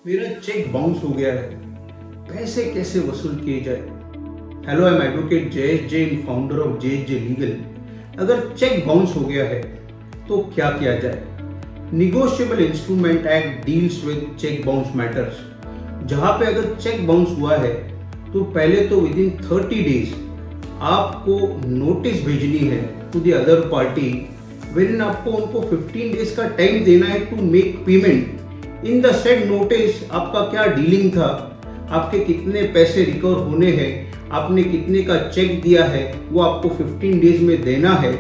मेरा cheque bounce हो गया है, पैसे कैसे वसूल किए जाए। Hello, I am advocate Jayesh Jain, founder of Jayesh Jain legal. अगर चेक बाउंस हो गया है तो क्या किया जाए। Negotiable instrument act deals with cheque bounce matters. जहां पे अगर चेक बाउंस हुआ है तो पहले तो विद इन 30 डेज आपको नोटिस भेजनी है to the other party, wherein आपको उनको 15 डेज का टाइम देना है to make payment. In the said notice आपका क्या डीलिंग था, आपके कितने पैसे रिकवर होने हैं, आपने कितने का चेक दिया है, वो आपको 15 डेज में देना है।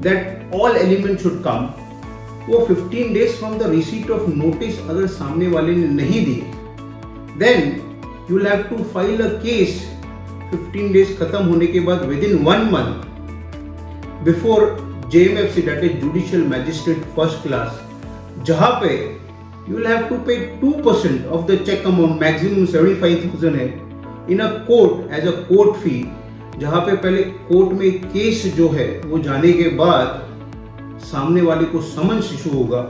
That all element should come. वो 15 days from the receipt of notice अगर सामने वाले ने नहीं दिए, then you will have to file a case 15 days खत्म होने के बाद within 1 month before JMFC, that is judicial magistrate first class, जहां पे you will have to pay 2% of the check amount, maximum 75,000 है, in a court as a court fee। जहां पे पहले कोर्ट में केस जो है वो जाने के बाद सामने वाले को समन्स इशू होगा,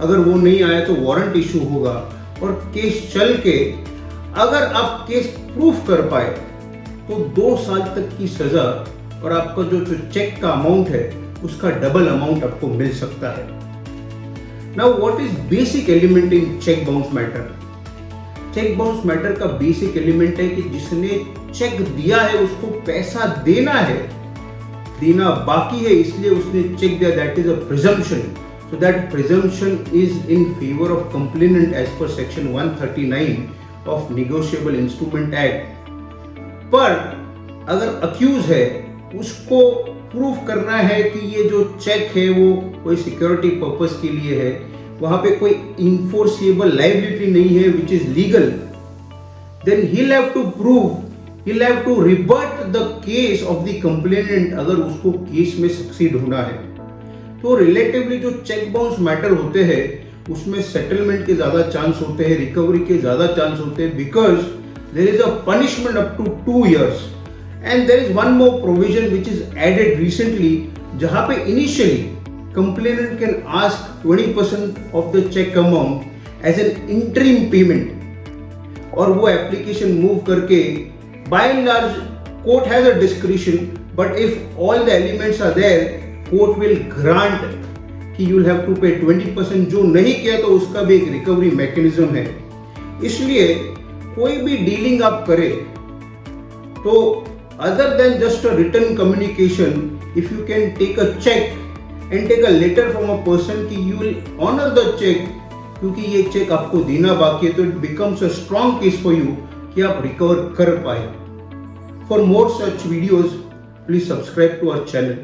अगर वो नहीं आया तो वारंट इशू होगा, और केस चल के अगर आप केस प्रूफ कर पाए तो 2 साल तक की सजा और आपका जो चेक का अमाउंट है उसका डबल अमाउंट आपको मिल सकता है। Now what is basic element in check bounce matter? Check bounce matter का basic element है कि जिसने चेक दिया है उसको पैसा देना है, देना बाकी है इसलिए उसने चेक दिया, that is a presumption। So that presumption is in favor of complainant as per section 139 of Negotiable Instrument Act। पर अगर accused है उसको प्रूफ करना है कि ये जो चेक है वो कोई सिक्योरिटी पर्पस के लिए है, वहां पे कोई इन्फोर्सेबल लायबिलिटी नहीं है which is legal, then he will have to prove, he will have to rebut the case of the complainant अगर उसको केस में सक्सीड होना है। तो रिलेटिवली जो चेक बाउंस मैटर होते हैं उसमें सेटलमेंट के ज्यादा चांस होते हैं, रिकवरी के ज्यादा चांस होते हैं, because there is a punishment up to 2 years। And there is one more provision which is added recently, जहां पे initially complainant can ask 20% of the check amount as an interim payment, और वो application move करके by and large court has a discretion, but if all the elements are there, court will grant कि you will have to pay 20%। जो नहीं किया तो उसका भी एक recovery mechanism है। इसलिए कोई भी डीलिंग आप करें तो other than just a written communication, if you can take a check and take a letter from a person कि you will honor the check, क्योंकि ये चेक आपको देना बाकी है, तो it becomes a strong case for you कि आप रिकवर कर पाए। For more such videos, please subscribe to our channel।